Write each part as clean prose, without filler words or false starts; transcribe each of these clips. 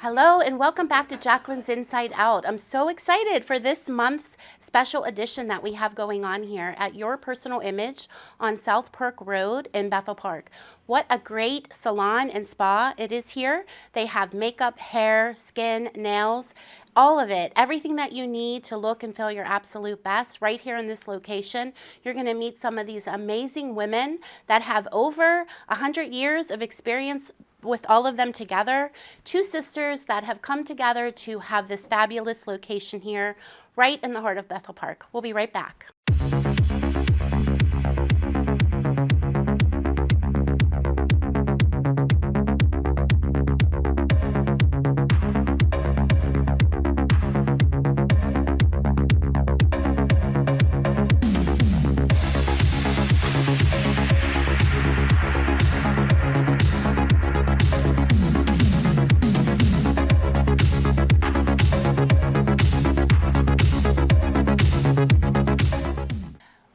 Hello and welcome back to Jacqueline's Inside Out. I'm so excited for this month's special edition that we have going on here at Your Personal Image on South Park Road in Bethel Park. What a great salon and spa it is here. They have makeup, hair, skin, nails, all of it, everything that you need to look and feel your absolute best right here in this location. You're going to meet some of these amazing women that have over 100 years of experience with all of them together. Two sisters that have come together to have this fabulous location here right in the heart of Bethel Park. We'll be right back.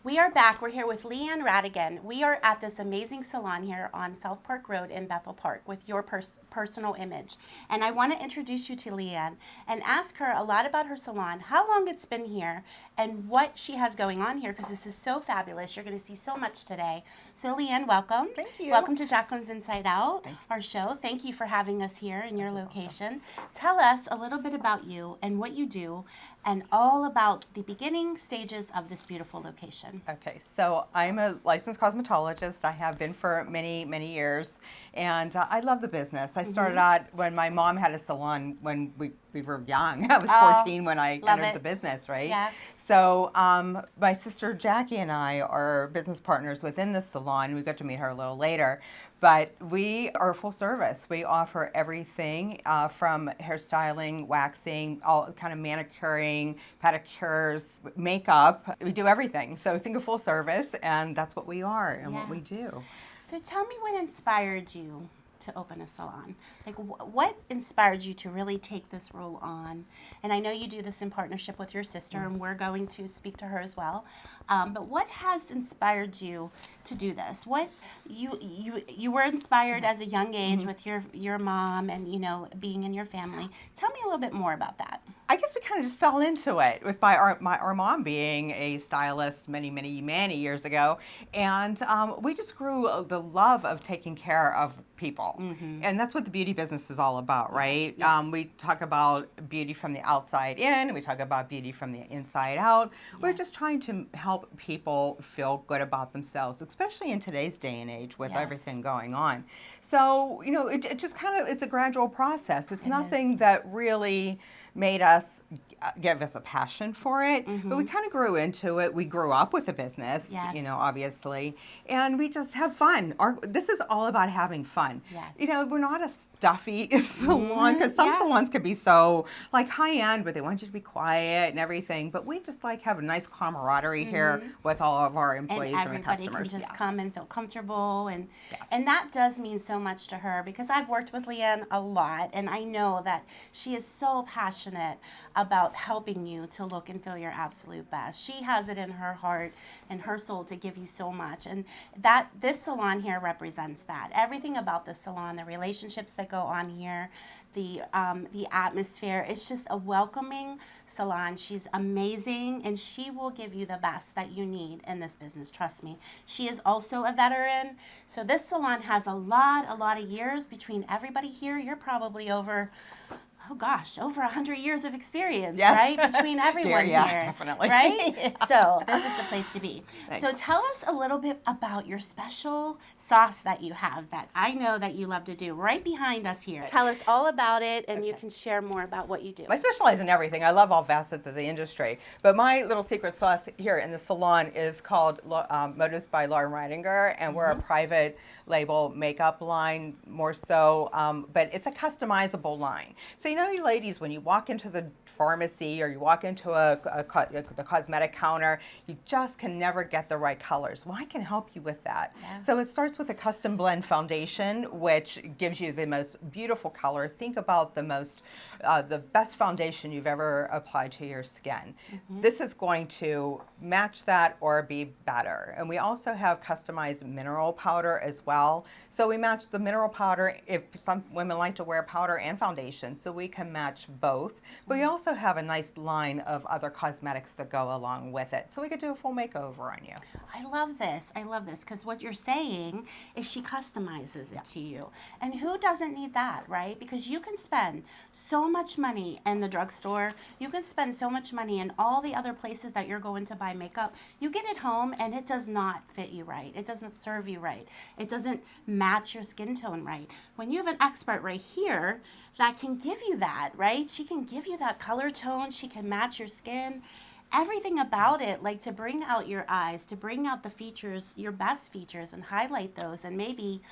We are back. We're here with Leanne Radigan. We are at this amazing salon here on South Park Road in Bethel Park with Your Personal Image. And I want to introduce you to Leanne and ask her a lot about her salon, how long it's been here, and what she has going on here, because this is so fabulous. You're going to see so much today. So Leanne, welcome. Thank you. Welcome to Jacqueline's Inside Out, our show. Thank you for having us here in your location. Tell us a little bit about you and what you do and all about the beginning stages of this beautiful location. Okay, so I'm a licensed cosmetologist. I have been for many, many years, and I love the business. I started out when my mom had a salon when we were young. I was 14 when I entered the business, right? Yeah. So my sister Jackie and I are business partners within the salon. We got to meet her a little later. But we are full service. We offer everything from hairstyling, waxing, all kind of manicuring, pedicures, makeup. We do everything. So think of full service, and that's what we are and what we do. So tell me what inspired you to open a salon. Like, what inspired you to really take this role on? And I know you do this in partnership with your sister, and we're going to speak to her as well. But what has inspired you to do this? What you were inspired as a young age with your mom and being in your family. Tell me a little bit more about that. I guess we kind of just fell into it with our mom being a stylist many years ago, and we just grew the love of taking care of people, and that's what the beauty business is all about, right? Yes. We talk about beauty from the outside in, we talk about beauty from the inside out. We're just trying to help people feel good about themselves, especially in today's day and age with everything going on. So it just kind of, it's a gradual process. It's nothing that really made us give us a passion for it, but we kind of grew into it. We grew up with the business, obviously, and we just have fun. This is all about having fun. Yes. We're not a stuffy salon, because some salons could be so like high end, but they want you to be quiet and everything. But we just like have a nice camaraderie here with all of our employees and everybody customers. can just come and feel comfortable, and that does mean so much to her, because I've worked with Leanne a lot, and I know that she is so passionate about helping you to look and feel your absolute best. She has it in her heart and her soul to give you so much, and that this salon here represents that. Everything about the salon, the relationships that go on here, the atmosphere, it's just a welcoming salon. She's amazing, and she will give you the best that you need in this business. Trust me. She is also a veteran, so this salon has a lot of years between everybody here. You're probably over 100 years of experience, right? Between everyone here. Definitely. Right? So this is the place to be. Thanks. So tell us a little bit about your special sauce that you have that I know that you love to do right behind us here. Tell us all about it, and you can share more about what you do. I specialize in everything. I love all facets of the industry. But my little secret sauce here in the salon is called Motives by Lauren Ridinger, and we're a private label makeup line more so, but it's a customizable line. So know, you ladies, when you walk into the pharmacy or you walk into the cosmetic counter, you just can never get the right colors. Well, I can help you with that. Yeah. So it starts with a custom blend foundation, which gives you the most beautiful color. Think about the best foundation you've ever applied to your skin. This is going to match that or be better. And we also have customized mineral powder as well. So we match the mineral powder, if some women like to wear powder and foundation, so we can match both. But we also have a nice line of other cosmetics that go along with it. So we could do a full makeover on you. I love this. I love this because what you're saying is she customizes it to you. And who doesn't need that, right? Because you can spend so much money in the drugstore. You can spend so much money in all the other places that you're going to buy makeup. You get it home and it does not fit you right. It doesn't serve you right. It doesn't match your skin tone right. When you have an expert right here that can give you that, right? She can give you that color tone. She can match your skin. Everything about it, like to bring out your eyes, to bring out the features, your best features, and highlight those, and maybe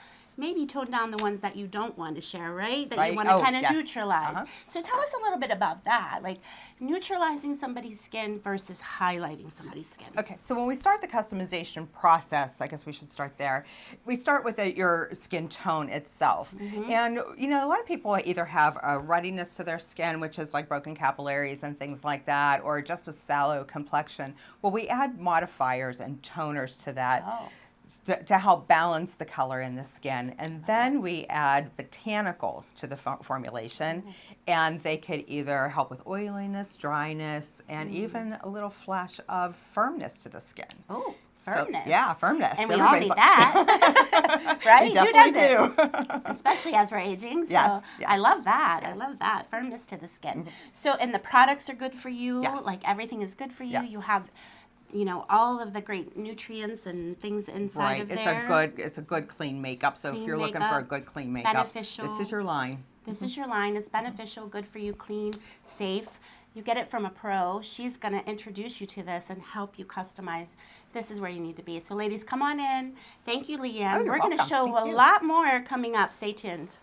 tone down the ones that you don't want to share, right? That Right. you want to Oh, kind of yes. neutralize. So tell us a little bit about that, like neutralizing somebody's skin versus highlighting somebody's skin. Okay, so when we start the customization process, I guess we should start there. We start with your skin tone itself. And, you know, a lot of people either have a ruddiness to their skin, which is like broken capillaries and things like that, or just a sallow complexion. Well, we add modifiers and toners to that. Oh. To help balance the color in the skin. And then we add botanicals to the formulation, and they could either help with oiliness, dryness, and even a little flash of firmness to the skin. Oh, So, firmness. yeah, firmness. And we all Everybody's need like- that, right? We Who definitely doesn't? do. Especially as we're aging. So Yes, yes. I love that. I love that. Firmness to the skin. So, and the products are good for you. Yes. Like everything is good for you. Yeah. You have, you know, all of the great nutrients and things inside Right, of it's there. it's a good clean makeup. So Clean if you're looking for a makeup, good clean makeup, beneficial. this is your line. This is your line. It's beneficial, good for you, clean, safe. You get it from a pro. She's going to introduce you to this and help you customize. This is where you need to be. So, ladies, come on in. Thank you, Leanne. Oh, you're We're going to welcome. show Thank a you. lot more coming up. Stay tuned.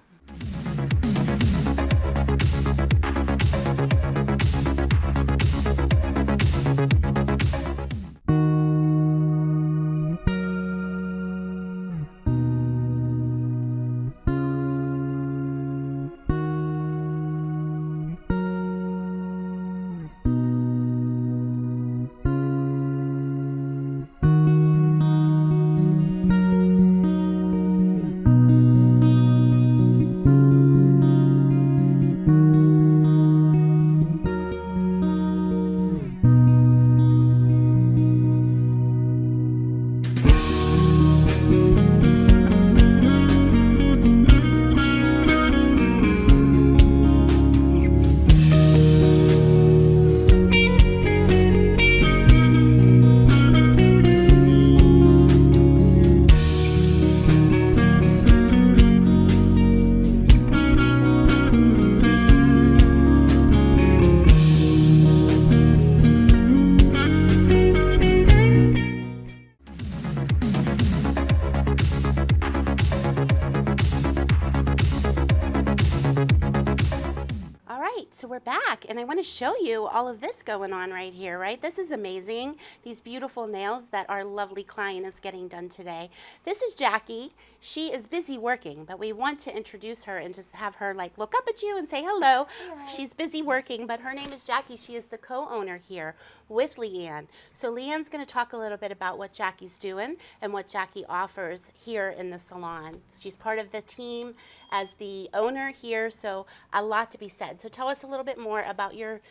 All right, so we're back, and I want to show you all of this going on right here, right? This is amazing. These beautiful nails that our lovely client is getting done today. This is Jackie. She is busy working, but we want to introduce her and just have her like look up at you and say hello. She's busy working, but her name is Jackie. She is the co-owner here with Leanne. So Leanne's going to talk a little bit about what Jackie's doing and what Jackie offers here in the salon. She's part of the team as the owner here, so a lot to be said. So tell us a little bit more about your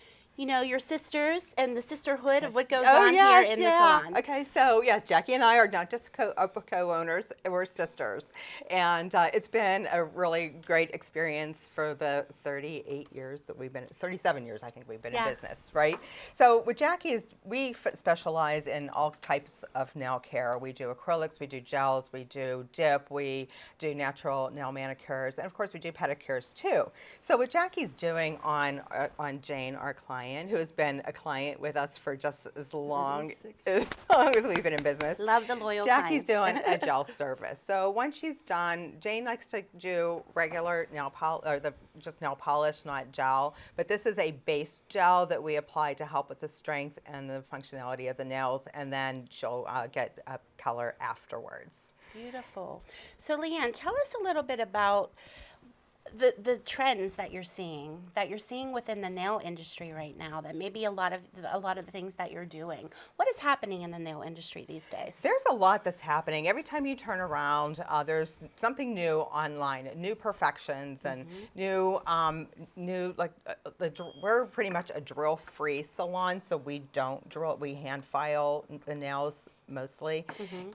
sisters and the sisterhood of what goes on here in the salon. Okay, so yeah, Jackie and I are not just co-owners, we're sisters. And it's been a really great experience for the 38 years that we've been, 37 years I think we've been in business, right? So with Jackie is, we specialize in all types of nail care. We do acrylics, we do gels, we do dip, we do natural nail manicures, and of course we do pedicures too. So what Jackie's doing on Jane, our client, Ryan, who has been a client with us for just as long as we've been in business. Love the loyal Jackie's clients. doing a gel service. So once she's done, Jane likes to do regular nail polish, or just nail polish, not gel. But this is a base gel that we apply to help with the strength and the functionality of the nails, and then she'll get a color afterwards. Beautiful. So Leanne, tell us a little bit about the trends that you're seeing within the nail industry right now, that maybe a lot of the things that you're doing. What is happening in the nail industry these days? There's a lot that's happening. Every time you turn around, there's something new online, new perfections and new we're pretty much a drill-free salon, so we don't drill, we hand file the nails mostly.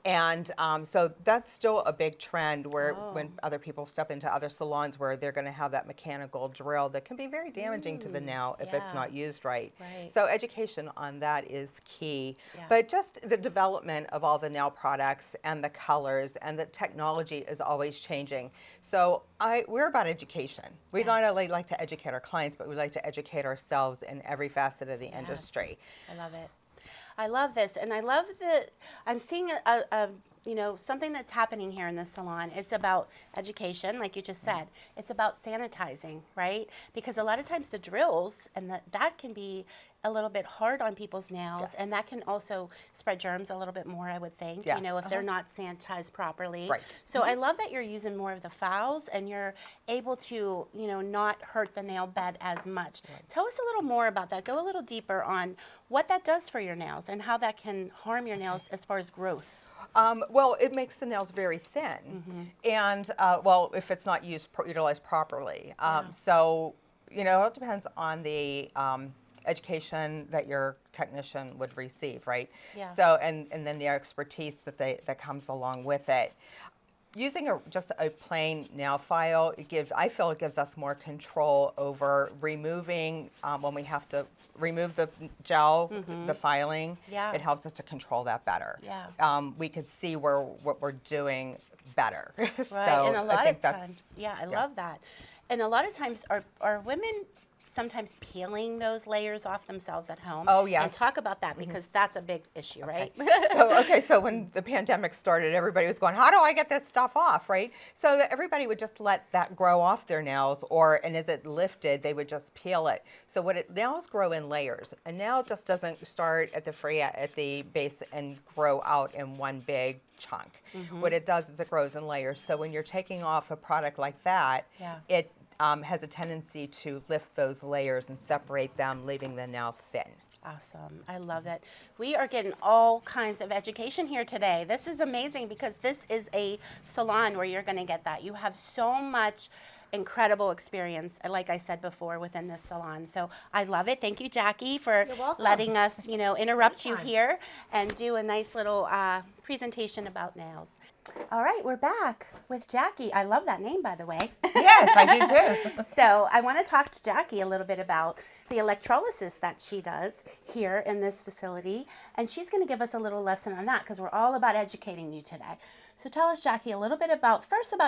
And so that's still a big trend where when other people step into other salons where they're going to have that mechanical drill that can be very damaging to the nail if it's not used right. So education on that is key. But just the development of all the nail products and the colors and the technology is always changing. So we're about education. We not only like to educate our clients, but we like to educate ourselves in every facet of the industry. I love it. I love this, and I love I'm seeing something that's happening here in the salon. It's about education, like you just said. It's about sanitizing, right? Because a lot of times the drills, and that can be a little bit hard on people's nails, and that can also spread germs a little bit more, I would think, if they're not sanitized properly. Right. So I love that you're using more of the files, and you're able to, not hurt the nail bed as much. Tell us a little more about that. Go a little deeper on what that does for your nails and how that can harm your nails as far as growth. Well, it makes the nails very thin, and if it's not utilized properly. So, it depends on the education that your technician would receive, right? So, and then the expertise that comes along with it. Using just a plain nail file, I feel it gives us more control over removing when we have to remove the gel, the filing. It helps us to control that better. We could see what we're doing better. Right, So and a lot I think of times, I love that. And a lot of times, are women sometimes peeling those layers off themselves at home? Oh, yes. And talk about that, because that's a big issue, right? So when the pandemic started, everybody was going, how do I get this stuff off, right? So that everybody would just let that grow off their nails, and as it lifted, they would just peel it. So nails grow in layers. A nail just doesn't start at the base and grow out in one big chunk. What it does is it grows in layers. So when you're taking off a product like that, it has a tendency to lift those layers and separate them, leaving the nail thin. Awesome. I love that. We are getting all kinds of education here today. This is amazing, because this is a salon where you're going to get that. You have so much incredible experience, like I said before, within this salon. So I love it. Thank you, Jackie, for letting us, interrupt you here and do a nice little presentation about nails. All right, we're back with Jackie. I love that name, by the way. Yes, I do too. So I want to talk to Jackie a little bit about the electrolysis that she does here in this facility. And she's going to give us a little lesson on that, because we're all about educating you today. So tell us, Jackie, a little bit about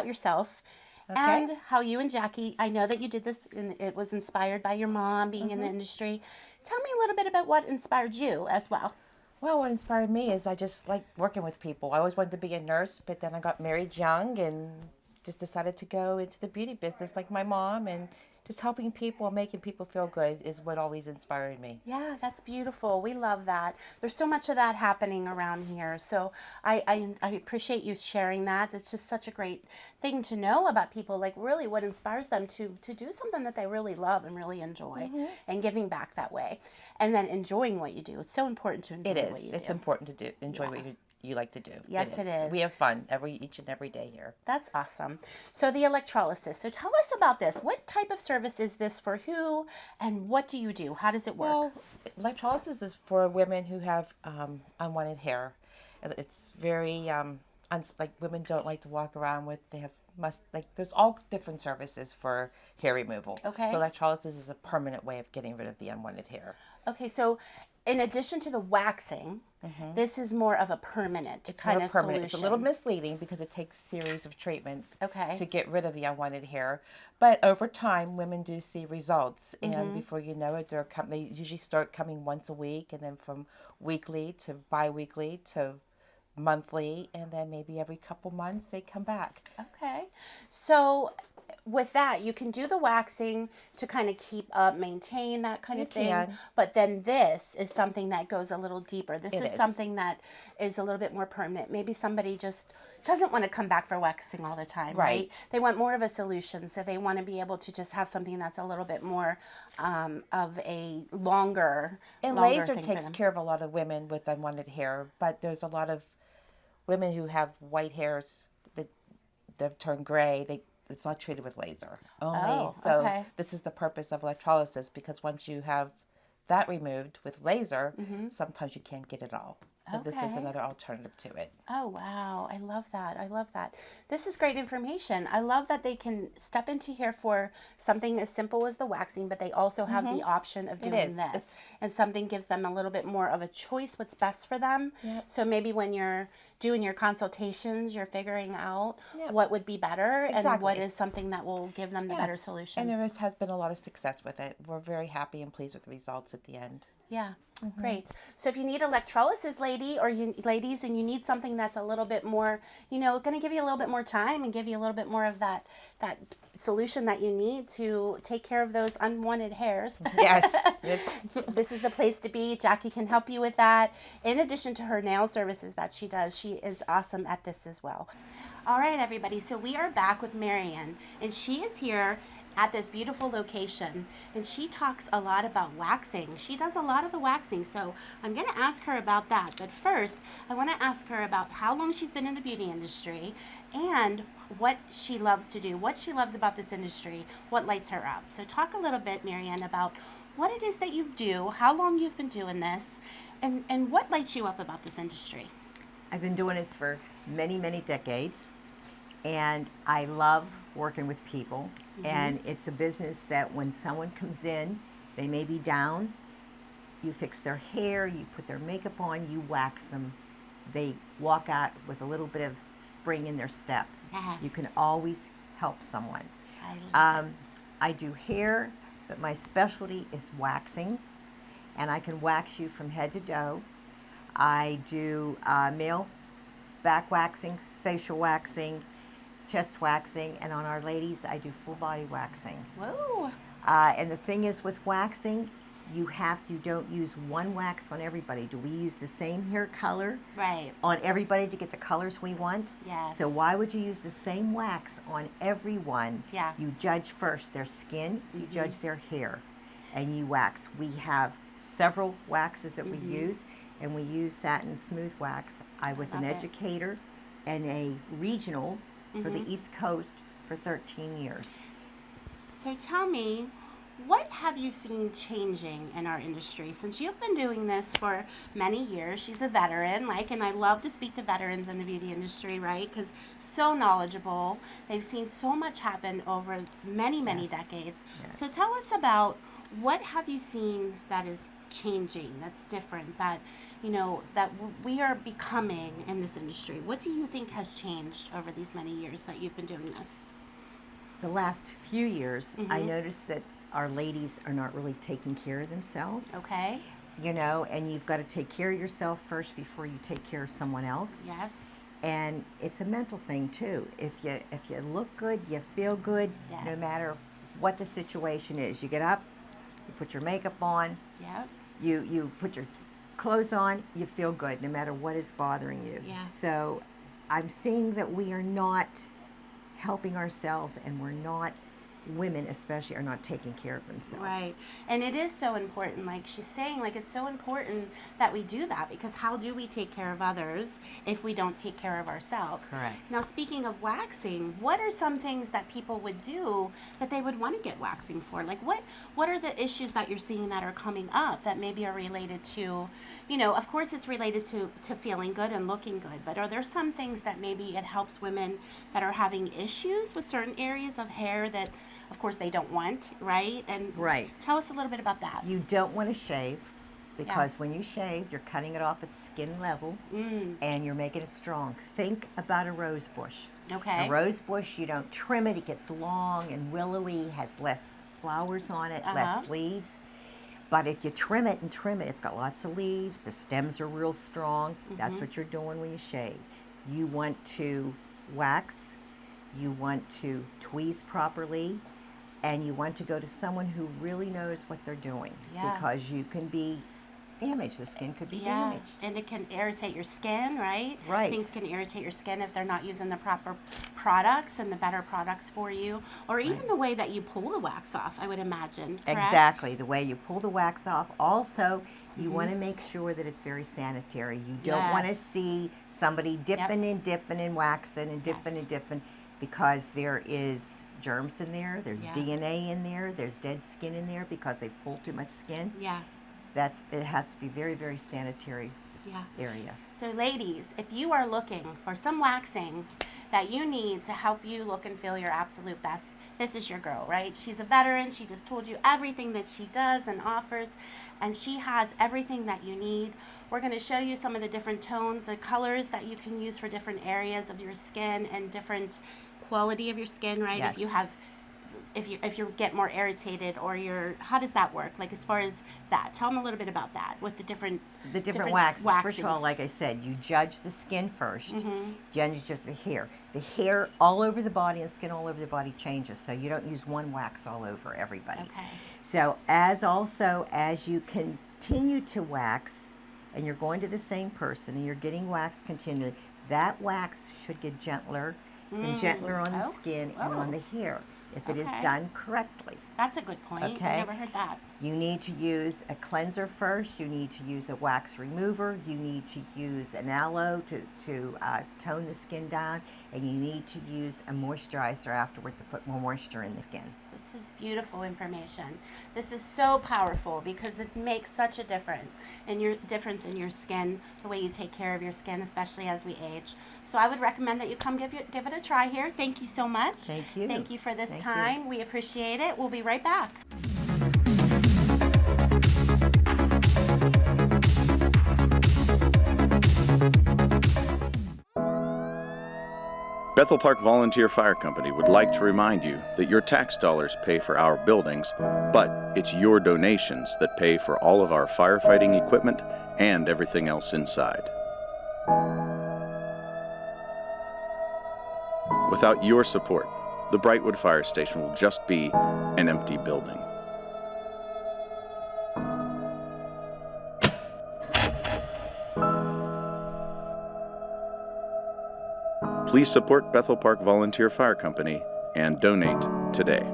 yourself. And how you and Jackie, I know that you did this, and it was inspired by your mom being in the industry. Tell me a little bit about what inspired you as well. Well, what inspired me is I just like working with people. I always wanted to be a nurse, but then I got married young and just decided to go into the beauty business like my mom, and just helping people and making people feel good is what always inspired me. Yeah, that's beautiful. We love that. There's so much of that happening around here. So I appreciate you sharing that. It's just such a great thing to know about people, like really what inspires them to do something that they really love and really enjoy, and giving back that way. And then enjoying what you do. It's so important to enjoy what you do. It's important to enjoy what you like to do. Yes, it is. We have fun each and every day here. That's awesome. So the electrolysis. So tell us about this. What type of service is this for who, and what do you do? How does it work? Well, electrolysis is for women who have unwanted hair. It's very like women don't like to walk around with. There's all different services for hair removal. Okay. So electrolysis is a permanent way of getting rid of the unwanted hair. Okay, so in addition to the waxing, this is more of a permanent It's kind more of permanent. solution. It's a little misleading because it takes series of treatments Okay. to get rid of the unwanted hair. But over time, women do see results, Mm-hmm. and before you know it, they usually start coming once a week, and then from weekly to bi-weekly to monthly, and then maybe every couple months they come back. Okay. So with that, you can do the waxing to kind of keep up, maintain that kind You of thing. can. But then this is something that goes a little deeper. This It is is. something that is a little bit more permanent. Maybe somebody just doesn't want to come back for waxing all the time, right? Right. They want more of a solution. So they want to be able to just have something that's a little bit more of a longer And longer laser thing for takes them. care of a lot of women with unwanted hair, but there's a lot of women who have white hairs that turn gray. It's not treated with laser only. Oh, So okay. this is the purpose of electrolysis, because once you have that removed with laser, sometimes you can't get it all. So this is Mm-hmm. Okay. another alternative to it. Oh, wow. I love that. I love that. This is great information. I love that they can step into here for something as simple as the waxing, but they also have the option of doing is. this. It's- And something gives them a little bit more of a choice what's best for them. Yep. So maybe when you're doing your consultations, you're figuring out Yep. what would be better and what Exactly. is something that will give them the better Yes. solution. And has been a lot of success with it. We're very happy and pleased with the results at the end. Yeah, great. So if you need electrolysis, ladies, and you need something that's a little bit more, going to give you a little bit more time and give you a little bit more of that solution that you need to take care of those unwanted hairs. Yes. This is the place to be. Jackie can help you with that. In addition to her nail services that she does, she is awesome at this as well. All right, everybody. So we are back with Marianne, and she is here at this beautiful location, and she talks a lot about waxing. She does a lot of the waxing, so I'm going to ask her about that. But first, I want to ask her about how long she's been in the beauty industry and what she loves to do, what she loves about this industry, what lights her up. So talk a little bit, Marianne, about what it is that you do, how long you've been doing this, and what lights you up about this industry. I've been doing this for many, many decades, and I love working with people. And it's a business that when someone comes in, they may be down, you fix their hair, you put their makeup on, you wax them. They walk out with a little bit of spring in their step. Yes. You can always help someone. I love I do hair, but my specialty is waxing, and I can wax you from head to toe. I do male back waxing, facial waxing, chest waxing, and on our ladies, I do full body waxing. Whoa. And the thing is with waxing, you don't use one wax on everybody. Do we use the same hair color Right. on everybody to get the colors we want? Yes. So why would you use the same wax on everyone? Yeah. You judge first their skin, you judge their hair, and you wax. We have several waxes that we use, and we use satin smooth wax. I was an love it. educator and a regional for the East Coast for 13 years. So tell me, what have you seen changing in our industry since you've been doing this for many years? She's a veteran, and I love to speak to veterans in the beauty industry, right? Because so knowledgeable. They've seen so much happen over many, many Yes. decades. Yes. So tell us about what have you seen that is changing, that's different, that we are becoming in this industry. What do you think has changed over these many years that you've been doing this? The last few years, I noticed that our ladies are not really taking care of themselves. Okay. And you've got to take care of yourself first before you take care of someone else. Yes. And it's a mental thing too. If you look good, you feel good, no Yes. matter what the situation is. You get up, you put your makeup on, Yep. you put your clothes on, you feel good no matter what is bothering you. Yeah. So I'm seeing that we are not helping ourselves, and women especially are not taking care of themselves. Right. And it is so important, like she's saying, it's so important that we do that, because how do we take care of others if we don't take care of ourselves? Correct. Now, speaking of waxing, what are some things that people would do that they would want to get waxing for? What are the issues that you're seeing that are coming up that maybe are related to, of course it's related to feeling good and looking good, but are there some things that maybe it helps women that are having issues with certain areas of hair that of course they don't want, right? And Right. tell us a little bit about that. You don't want to shave. because when you shave, you're cutting it off at skin level and you're making it strong. Think about a rose bush. Okay. A rose bush, you don't trim it, it gets long and willowy, has less flowers on it, less leaves. But if you trim it and trim it, it's got lots of leaves, the stems are real strong. That's what you're doing when you shave. You want to wax, you want to tweeze properly, and you want to go to someone who really knows what they're doing. Yeah. Because you can be damaged, the skin could be damaged. And it can irritate your skin, right? Right. Things can irritate your skin if they're not using the proper products and the better products for you, or even the way that you pull the wax off, I would imagine. Correct? Exactly, the way you pull the wax off. Also, you want to make sure that it's very sanitary. You don't want to Yes. see somebody dipping and dipping and waxing and dipping and dipping, because there is germs in there, there's DNA in there, there's dead skin in there because they've pulled too much skin. Yeah. It has to be very, very sanitary area. So ladies, if you are looking for some waxing that you need to help you look and feel your absolute best, this is your girl, right? She's a veteran. She just told you everything that she does and offers, and she has everything that you need. We're going to show you some of the different tones, the colors that you can use for different areas of your skin and different quality of your skin, right? Yes. If you have if you get more irritated, or how does that work? Like, as far as that, tell them a little bit about that with the different waxes. First of all, waxings. like I said, you judge the skin first. You judge the hair. The hair all over the body and skin all over the body changes, so you don't use one wax all over everybody. Okay. So as you continue to wax, and you're going to the same person and you're getting waxed continually, that wax should get gentler and gentler on the skin and on the hair if it is done correctly. That's a good point. Okay. I never heard that. You need to use a cleanser first. You need to use a wax remover. You need to use an aloe to tone the skin down. And you need to use a moisturizer afterward to put more moisture in the skin. This is beautiful information. This is so powerful because it makes such a difference in your skin, the way you take care of your skin, especially as we age. So I would recommend that you come give it a try here. Thank you so much. Thank you. Thank you for this Thank time. you. We appreciate it. We'll be right back. Bethel Park Volunteer Fire Company would like to remind you that your tax dollars pay for our buildings, but it's your donations that pay for all of our firefighting equipment and everything else inside. Without your support, the Brightwood Fire Station will just be an empty building. Please support Bethel Park Volunteer Fire Company and donate today.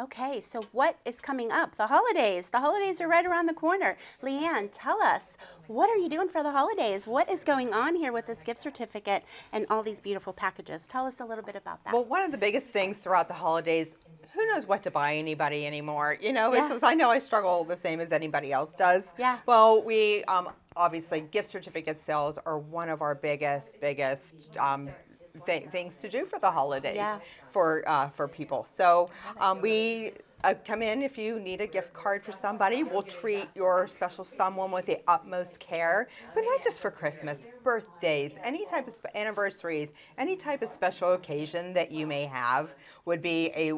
Okay, so what is coming up? The holidays. The holidays are right around the corner. Leanne, tell us, what are you doing for the holidays? What is going on here with this gift certificate and all these beautiful packages? Tell us a little bit about that. Well, one of the biggest things throughout the holidays, who knows what to buy anybody anymore? You know, Yeah. I know I struggle the same as anybody else does. Yeah. Well, we obviously gift certificate sales are one of our biggest things to do for the holidays. Yeah. For people. So we come in if you need a gift card for somebody. We'll treat your special someone with the utmost care, but not just for Christmas, birthdays, any type of anniversaries, any type of special occasion that you may have would be a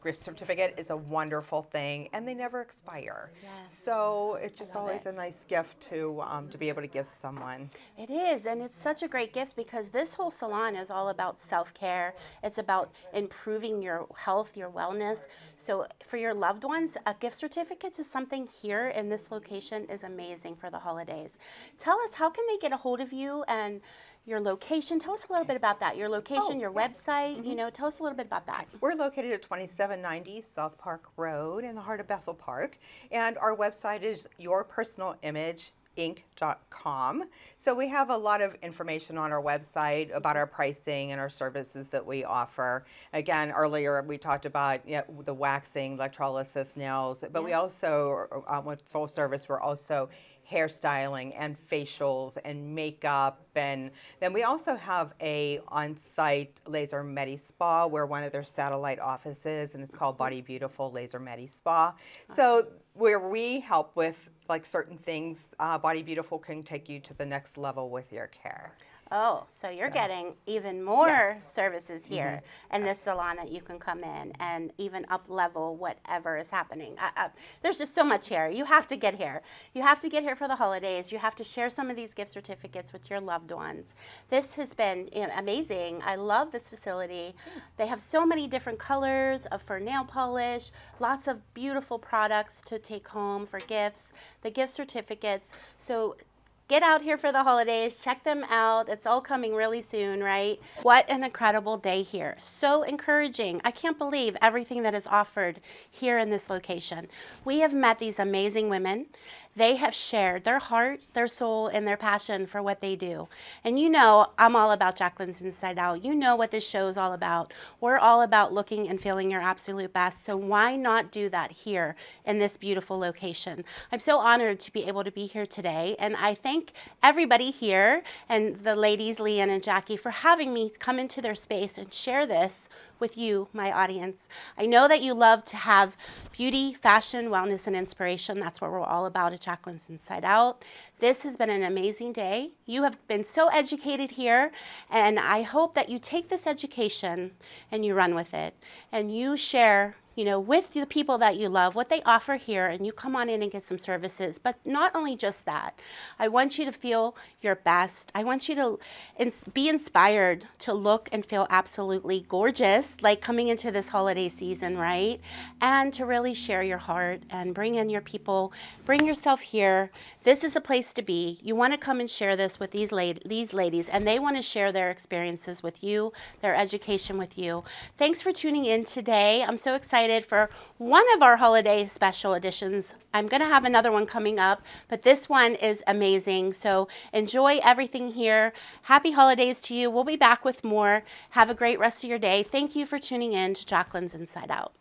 gift certificate is a wonderful thing, and they never expire. Yes. So it's just always a nice gift to be able to give someone. It is, and it's such a great gift because this whole salon is all about self-care. It's about improving your health, your wellness. So for your loved ones, a gift certificate to something here in this location is amazing for the holidays. Tell us, how can they get a hold of you and your location? Tell us a little bit about that. Your location, your website, tell us a little bit about that. We're located at 2790 South Park Road in the heart of Bethel Park, and our website is yourpersonalimageagency.com. beautyfromtheinc.com. So we have a lot of information on our website about our pricing and our services that we offer. Again, earlier we talked about the waxing, electrolysis, nails, but we also, with full service, we're also hairstyling and facials and makeup, and then we also have a on-site laser medi spa. We're one of their satellite offices, and it's called Body Beautiful Laser Medi Spa. So where we help with like certain things, Body Beautiful can take you to the next level with your care. Oh, so you're getting even more services here in this salon that you can come in and even up level whatever is happening. There's just so much here. You have to get here. You have to get here for the holidays. You have to share some of these gift certificates with your loved ones. This has been amazing. I love this facility. They have so many different colors for nail polish, lots of beautiful products to take home for gifts, the gift certificates. So get out here for the holidays, check them out. It's all coming really soon, right? What an incredible day here. So encouraging. I can't believe everything that is offered here in this location. We have met these amazing women. They have shared their heart, their soul, and their passion for what they do. And you know, I'm all about Jacqueline's Inside Out. You know what this show is all about. We're all about looking and feeling your absolute best. So why not do that here in this beautiful location? I'm so honored to be able to be here today. And I thank everybody here and the ladies, Leanne and Jackie, for having me come into their space and share this with you, my audience. I know that you love to have beauty, fashion, wellness, and inspiration. That's what we're all about at Jacqueline's Inside Out. This has been an amazing day. You have been so educated here, and I hope that you take this education and you run with it, and you share with the people that you love, what they offer here, and you come on in and get some services. But not only just that, I want you to feel your best. I want you to be inspired to look and feel absolutely gorgeous, like coming into this holiday season, right? And to really share your heart and bring in your people, bring yourself here. This is a place to be. You want to come and share this with these ladies, and they want to share their experiences with you, their education with you. Thanks for tuning in today. I'm so excited for one of our holiday special editions. I'm going to have another one coming up, but this one is amazing. So enjoy everything here. Happy holidays to you. We'll be back with more. Have a great rest of your day. Thank you for tuning in to Jacqueline's Inside Out.